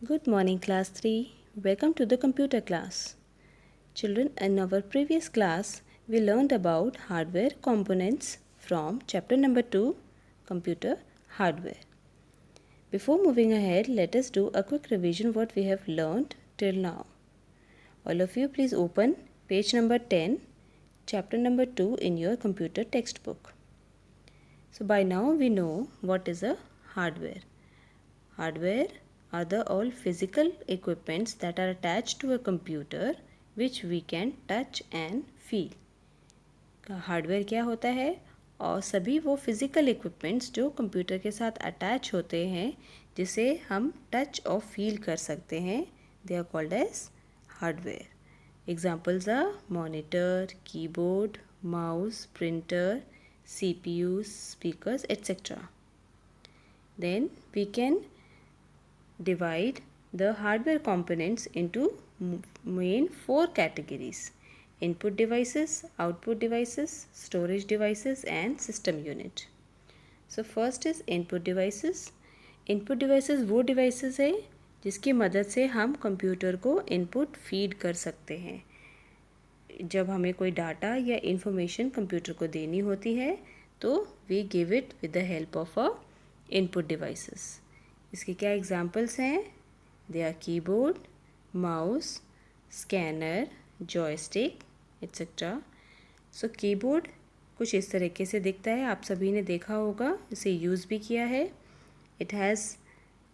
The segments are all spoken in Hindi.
Good morning, class 3. Welcome to the computer class. Children, in our previous class, we learned about hardware components from chapter number 2, computer hardware. Before moving ahead, let us do a quick revision what we have learned till now. All of you please open page number 10, chapter number 2 in your computer textbook. So by now we know what is a hardware. Hardware are the all physical equipments that are attached to a computer which we can touch and feel. Hardware क्या होता है? और सभी वो फिज़िकल इक्विपमेंट्स जो कंप्यूटर के साथ अटैच होते हैं जिसे हम टच और फील कर सकते हैं, they are called as hardware. Examples are monitor, keyboard, mouse, printer, CPUs, speakers, etc. Then we can divide the hardware components into main 4 categories: input devices, output devices, storage devices and system unit. So first is input devices. Input devices वो devices है जिसकी मदद से हम कंप्यूटर को इनपुट फीड कर सकते हैं. जब हमें कोई डाटा या इंफॉर्मेशन कंप्यूटर को देनी होती है तो we give it with the help of a input devices. इसके क्या एग्जांपल्स हैं? They are keyboard, mouse, scanner, joystick etcetera. So keyboard कुछ इस तरीके से दिखता है, आप सभी ने देखा होगा, इसे यूज़ भी किया है. It has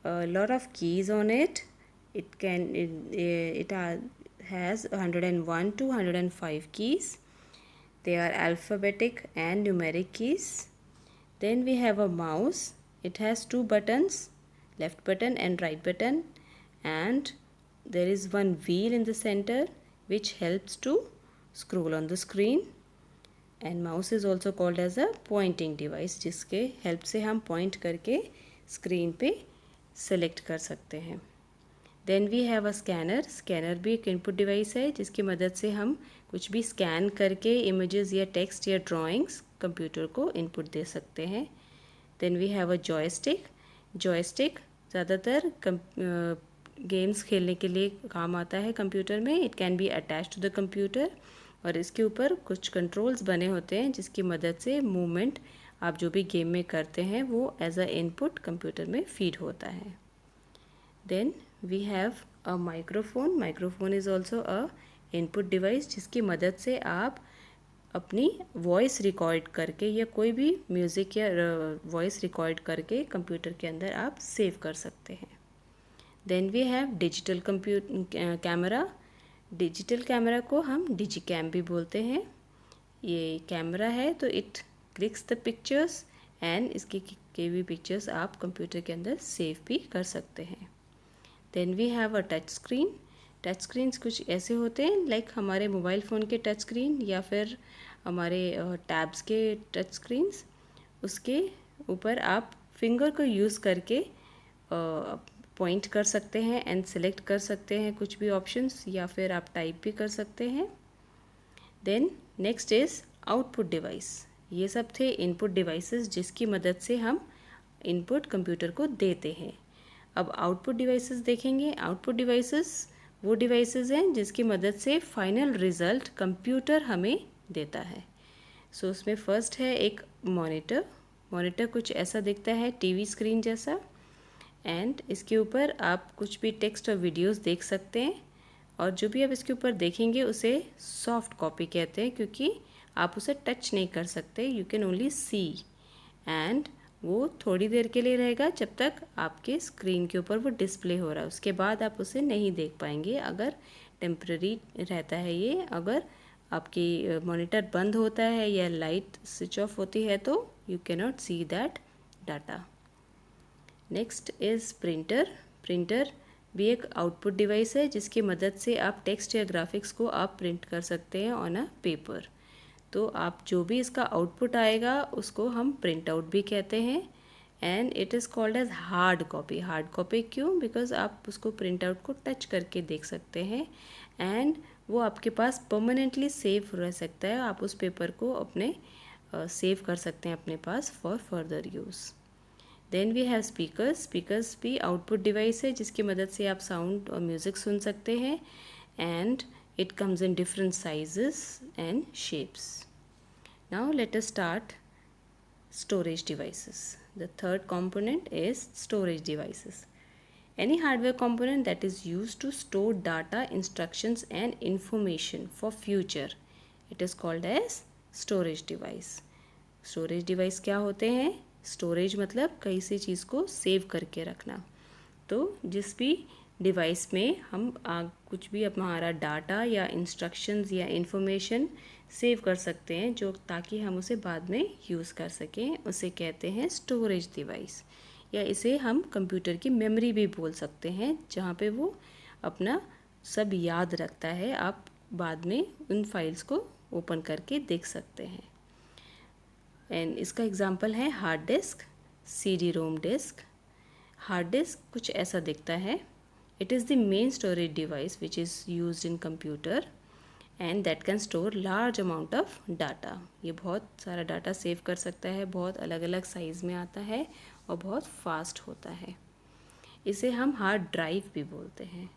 lot of keys on it. It has 101 to 105 keys. They are alphabetic and numeric keys. Then we have a mouse. It has 2 buttons, left button and right button, and there is one wheel in the center which helps to scroll on the screen. And mouse is also called as a pointing device, जिसके help से हम point करके screen पे select कर सकते हैं. Then we have a scanner. Scanner भी एक इनपुट डिवाइस है जिसकी मदद से हम कुछ भी स्कैन करके इमेजेस या टेक्स्ट या ड्राइंग्स कंप्यूटर को इनपुट दे सकते हैं. Then we have a joystick. Joystick ज़्यादातर गेम्स खेलने के लिए काम आता है कंप्यूटर में. It can be attach to the computer और इसके ऊपर कुछ कंट्रोल्स बने होते हैं जिसकी मदद से मूवमेंट आप जो भी गेम में करते हैं वो एज अ इनपुट कंप्यूटर में फीड होता है. Then we have a microphone. Microphone is also a input device जिसकी मदद से आप अपनी वॉइस रिकॉर्ड करके या कोई भी म्यूज़िक या वॉइस रिकॉर्ड करके कंप्यूटर के अंदर आप सेव कर सकते हैं. Then we have digital camera. Digital camera को हम डिजिकैम भी बोलते हैं. ये कैमरा है तो it clicks the pictures and इसकी के भी पिक्चर्स आप कंप्यूटर के अंदर सेव भी कर सकते हैं. Then we have a touch screen. Touch screens कुछ ऐसे होते हैं लाइक हमारे मोबाइल फ़ोन के टच स्क्रीन या फिर हमारे टैब्स के टच स्क्रीन्स. उसके ऊपर आप फिंगर को यूज़ करके पॉइंट कर सकते हैं एंड सेलेक्ट कर सकते हैं कुछ भी ऑप्शंस या फिर आप टाइप भी कर सकते हैं. Then next is output device. ये सब थे इनपुट डिवाइसेस जिसकी मदद से हम इनपुट कंप्यूटर को देते हैं. अब आउटपुट डिवाइसेस देखेंगे. आउटपुट डिवाइसेस वो डिवाइसेस हैं जिसकी मदद से फाइनल रिज़ल्ट कंप्यूटर हमें देता है. सो उसमें फर्स्ट है एक मॉनिटर. मॉनिटर कुछ ऐसा दिखता है टीवी स्क्रीन जैसा एंड इसके ऊपर आप कुछ भी टेक्स्ट और वीडियोस देख सकते हैं और जो भी आप इसके ऊपर देखेंगे उसे सॉफ्ट कॉपी कहते हैं क्योंकि आप उसे टच नहीं कर सकते. You can only see and वो थोड़ी देर के लिए रहेगा जब तक आपके स्क्रीन के ऊपर वो डिस्प्ले हो रहा है. उसके बाद आप उसे नहीं देख पाएंगे. अगर टेम्पररी रहता है ये, अगर आपकी मॉनिटर बंद होता है या लाइट स्विच ऑफ होती है तो you can not see that data. Next is printer. Printer भी एक आउटपुट डिवाइस है जिसकी मदद से आप टेक्स्ट या ग्राफिक्स को आप प्रिंट कर सकते हैं ऑन अ पेपर. तो आप जो भी इसका आउटपुट आएगा उसको हम प्रिंट आउट भी कहते हैं and it is called as hard copy. Hard copy क्यों? बिकॉज आप उसको प्रिंट आउट को टच करके देख सकते हैं एंड वो आपके पास परमानेंटली सेव रह सकता है. आप उस पेपर को अपने सेव कर सकते हैं अपने पास for further use. Then we have speakers. Speakers भी आउटपुट डिवाइस है जिसकी मदद से आप साउंड और म्यूज़िक सुन सकते हैं. And it comes in different sizes and shapes. Now let us start storage devices. The third component is storage devices. Any hardware component that is used to store data, instructions and information for future, it is called as storage device. Storage device क्या होते हैं? Storage मतलब किसी चीज़ को सेव करके रखना. तो जिस भी डिवाइस में हम कुछ भी हमारा डाटा या इंस्ट्रक्शंस या इंफॉर्मेशन सेव कर सकते हैं जो ताकि हम उसे बाद में यूज़ कर सकें, उसे कहते हैं स्टोरेज डिवाइस. या इसे हम कंप्यूटर की मेमोरी भी बोल सकते हैं जहाँ पे वो अपना सब याद रखता है. आप बाद में उन फाइल्स को ओपन करके देख सकते हैं. एंड इसका एग्जांपल है hard disk, CD ROM disc. Hard disk कुछ ऐसा दिखता है. It is the main storage device which is used in computer and that can store large amount of data. ये बहुत सारा डाटा सेव कर सकता है, बहुत अलग अलग साइज़ में आता है और बहुत फास्ट होता है. इसे हम हार्ड ड्राइव भी बोलते हैं.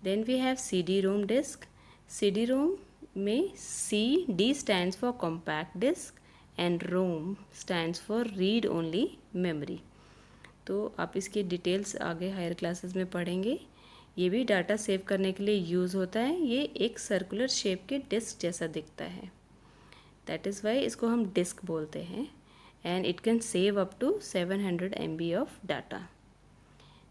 Then we have CD ROM disc. CD ROM में CD stands for compact disc and ROM stands for read only memory. तो आप इसकी डिटेल्स आगे हायर क्लासेस में पढ़ेंगे. ये भी डाटा सेव करने के लिए यूज़ होता है. ये एक सर्कुलर शेप के डिस्क जैसा दिखता है. दैट इज़ वाई इसको हम डिस्क बोलते हैं. And it can save up to 700 MB of data.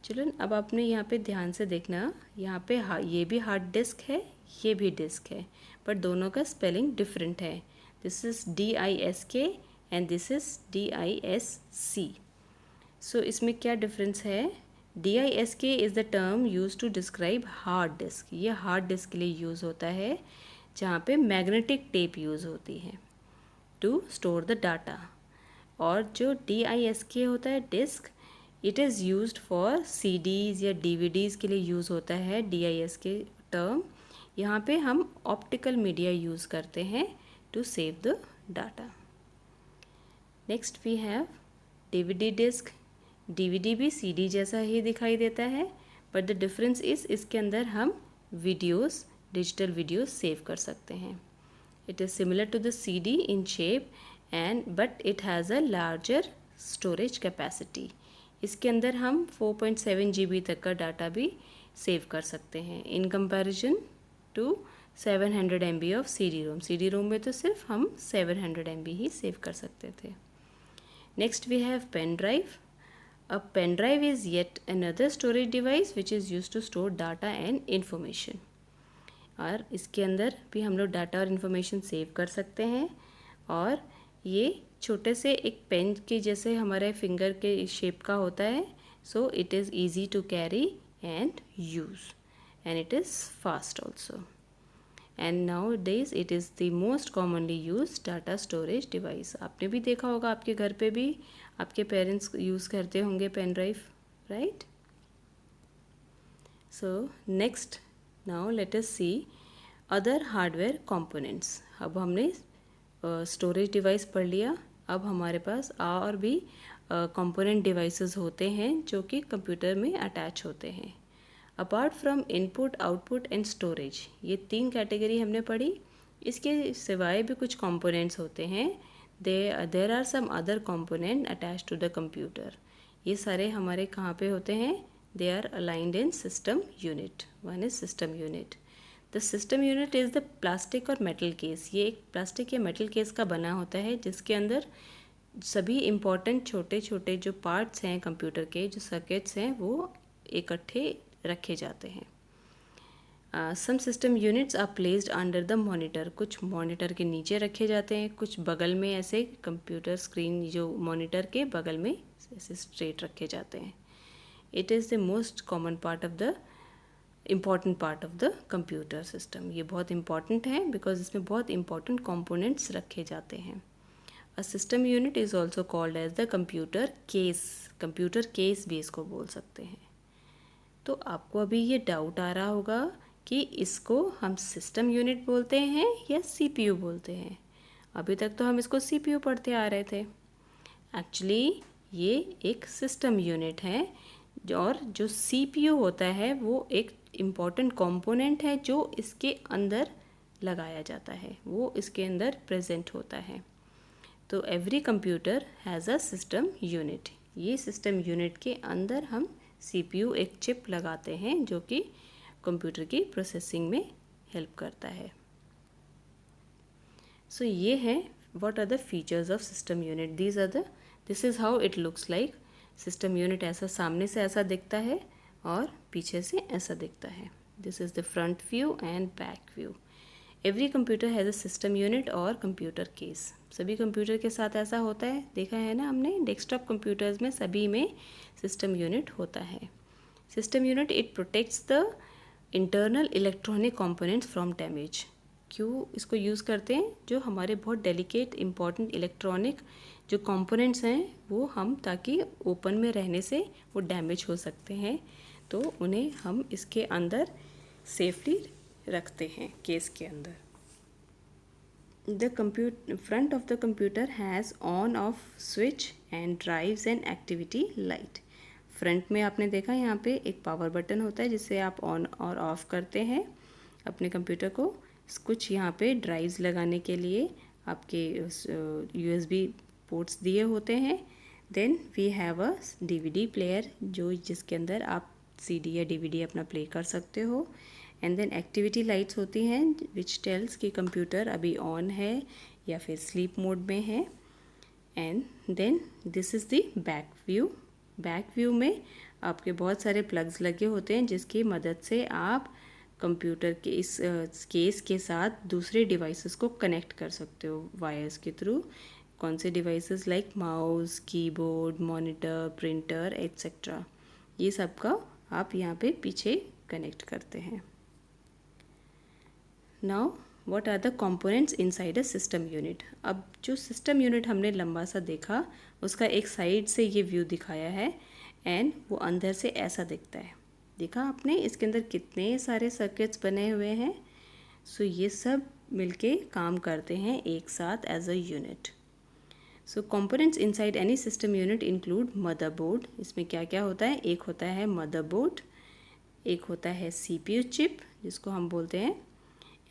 Children अब आपने यहाँ पे ध्यान से देखना, यहाँ पे ये भी हार्ड डिस्क है, ये भी डिस्क है, बट दोनों का स्पेलिंग डिफरेंट है. This is DISK and this is DISC. So इसमें क्या डिफरेंस है? DISK is the term use to describe hard disk. ये हार्ड डिस्क के लिए यूज़ होता है जहाँ पे मैग्नेटिक टेप यूज़ होती है टू स्टोर द डाटा. और जो DISK होता है disc, it is used for CDs या DVDs के लिए यूज़ होता है. DISK टर्म यहाँ पे हम ऑप्टिकल मीडिया यूज़ करते हैं to save the data. Next we have DVD disc. DVD भी CD जैसा ही दिखाई देता है, बट द डिफरेंस इज़ इसके अंदर हम वीडियोस, डिजिटल वीडियोस सेव कर सकते हैं. It is similar to the CD in shape and but it has a larger storage capacity. इसके अंदर हम 4.7 GB तक का डाटा भी सेव कर सकते हैं in comparison to 700 MB of CD ROM. CD ROM में तो सिर्फ हम 700 MB ही सेव कर सकते थे. Next we have pen drive. A pen drive is yet another storage device which is used to store data and information. और इसके अंदर भी हम लोग डाटा और इन्फॉर्मेशन सेव कर सकते हैं. और ये छोटे से एक पेन के जैसे हमारे फिंगर के शेप का होता है. So it is easy to carry and use and it is fast also. And nowadays it is the most commonly use data storage device. आपने भी देखा होगा, आपके घर पे भी आपके पेरेंट्स यूज़ करते होंगे pen drive, right? So next now let us see other hardware components. अब हमने स्टोरेज डिवाइस पढ़ लिया. अब हमारे पास और भी कंपोनेंट डिवाइसेस होते हैं जो कि कंप्यूटर में अटैच होते हैं. Apart from input, output and storage, ये 3 कैटेगरी हमने पढ़ी. इसके सिवाय भी कुछ कंपोनेंट्स होते हैं. There are some other component attach to the computer. ये सारे हमारे कहाँ पे होते हैं? They are aligned in system unit. One is system unit. The system unit is the plastic और मेटल केस. ये एक प्लास्टिक या मेटल केस का बना होता है जिसके अंदर सभी इम्पॉर्टेंट छोटे छोटे जो पार्ट्स हैं कंप्यूटर के, जो सर्किट्स हैं, वो इकट्ठे रखे जाते हैं. Some system units are placed under the monitor. कुछ मॉनिटर के नीचे रखे जाते हैं, कुछ बगल में ऐसे कंप्यूटर स्क्रीन जो मॉनिटर के बगल में ऐसे स्ट्रेट रखे जाते हैं. It is the most common part of the important part of the computer system. ये बहुत इंपॉर्टेंट है बिकॉज इसमें बहुत इंपॉर्टेंट कंपोनेंट्स रखे जाते हैं. A system unit is also called as the computer case. Computer case भी इसको बोल सकते हैं. तो आपको अभी ये डाउट आ रहा होगा कि इसको हम सिस्टम यूनिट बोलते हैं या CPU बोलते हैं. अभी तक तो हम इसको CPU पढ़ते आ रहे थे. एक्चुअली ये एक सिस्टम यूनिट है, और जो CPU होता है वो एक इम्पॉर्टेंट कंपोनेंट है जो इसके अंदर लगाया जाता है, वो इसके अंदर प्रेजेंट होता है। तो every computer has a system unit. ये सिस्टम यूनिट के अंदर हम CPU एक चिप लगाते हैं जो कि कंप्यूटर की प्रोसेसिंग में हेल्प करता है। सो ये है what are the features of system unit. This is how it looks like. System unit ऐसा सामने से ऐसा दिखता है और पीछे से ऐसा दिखता है। This is the front view and back view. Every computer has a system unit और कंप्यूटर केस। सभी कंप्यूटर के साथ ऐसा होता है, देखा है ना हमने। डेस्कटॉप कंप्यूटर्स में सभी में सिस्टम यूनिट होता है। System unit it protects the internal electronic components from damage. क्यों इसको यूज़ करते हैं? जो हमारे बहुत डेलिकेट इंपॉर्टेंट इलेक्ट्रॉनिक जो कंपोनेंट्स हैं वो हम, ताकि ओपन में रहने से वो डैमेज हो सकते हैं, तो उन्हें हम इसके अंदर सेफली रखते हैं केस के अंदर। The front of the computer has on off switch and drives and activity light. Front में आपने देखा यहाँ पे एक पावर बटन होता है जिससे आप ऑन और ऑफ करते हैं अपने कंप्यूटर को। कुछ यहाँ पे ड्राइव्स लगाने के लिए आपके USB पोर्ट्स दिए होते हैं। Then we have a DVD player जिसके अंदर आप CD या DVD अपना प्ले कर सकते हो। एंड देन एक्टिविटी लाइट्स होती हैं विच टेल्स कि कंप्यूटर अभी ऑन है या फिर स्लीप मोड में है। And then this is the back view. Back view में आपके बहुत सारे प्लग्स लगे होते हैं जिसकी मदद से आप कंप्यूटर के इस केस के साथ दूसरे डिवाइसेस को कनेक्ट कर सकते हो वायर्स के थ्रू। कौन से devices? Like mouse, keyboard, monitor, printer etcetera, ये सब का आप यहाँ पे पीछे कनेक्ट करते हैं। Now what are the components inside a system unit. अब जो सिस्टम यूनिट हमने लंबा सा देखा उसका एक साइड से ये व्यू दिखाया है एंड वो अंदर से ऐसा दिखता है। देखा आपने इसके अंदर कितने सारे सर्किट्स बने हुए हैं। सो ये सब मिलके काम करते हैं एक साथ as a unit. So components inside any system unit include motherboard. इसमें क्या क्या होता है? एक होता है मदरबोर्ड, एक होता है CPU चिप जिसको हम बोलते हैं,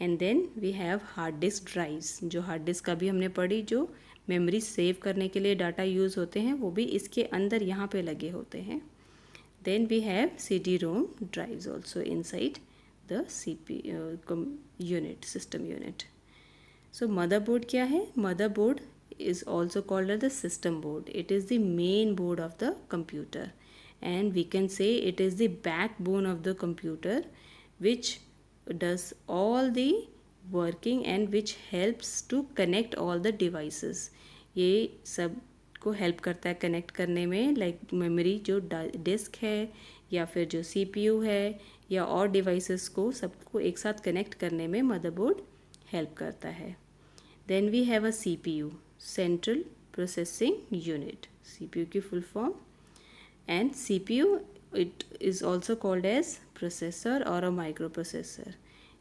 and then we have hard disk drives. जो हार्ड डिस्क का भी हमने पढ़ी, जो मेमोरी सेव करने के लिए डाटा यूज़ होते हैं, वो भी इसके अंदर यहाँ पे लगे होते हैं। Then we have CD-ROM drives also inside the CPU unit, system unit. So motherboard क्या है? Motherboard is also called as the system board. It is the main board of the computer, and we can say it is the backbone of the computer which does all the working and which helps to connect all the devices. ये सब को हेल्प करता है कनेक्ट करने में, लाइक मेमोरी जो डिस्क है या फिर जो CPU है या और डिवाइसेस को सबको एक साथ कनेक्ट करने में मदरबोर्ड हेल्प करता है। Then we have a CPU, central processing unit, CPU की full form. And CPU it is also called as processor और अ माइक्रो प्रोसेसर।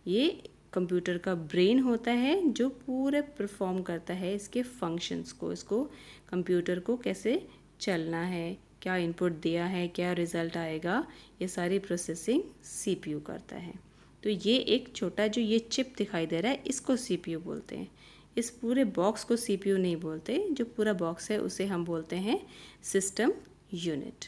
ये कंप्यूटर का ब्रेन होता है जो पूरे परफॉर्म करता है इसके फंक्शंस को, इसको कंप्यूटर को कैसे चलना है, क्या इनपुट दिया है, क्या रिज़ल्ट आएगा, ये सारी प्रोसेसिंग CPU करता है। तो ये एक छोटा जो ये चिप दिखाई दे रहा है इसको CPU बोलते हैं। इस पूरे बॉक्स को CPU नहीं बोलते, जो पूरा बॉक्स है उसे हम बोलते हैं system unit.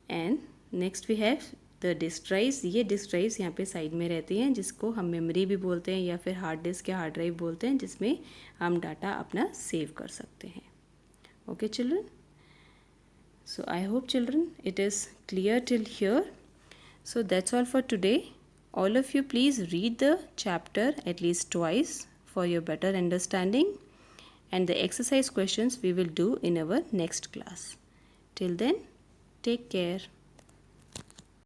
And next we have the disk drives. ये डिस्क ड्राइव्स यहाँ पे साइड में रहती हैं जिसको हम मेमोरी भी बोलते हैं या फिर हार्ड डिस्क या हार्ड ड्राइव बोलते हैं, जिसमें हम डाटा अपना सेव कर सकते हैं। Okay children, so I hope children it is clear till here. So that's all for today. All of you please read the chapter at least twice for your better understanding, and the exercise questions we will do in our next class. Till then, take care.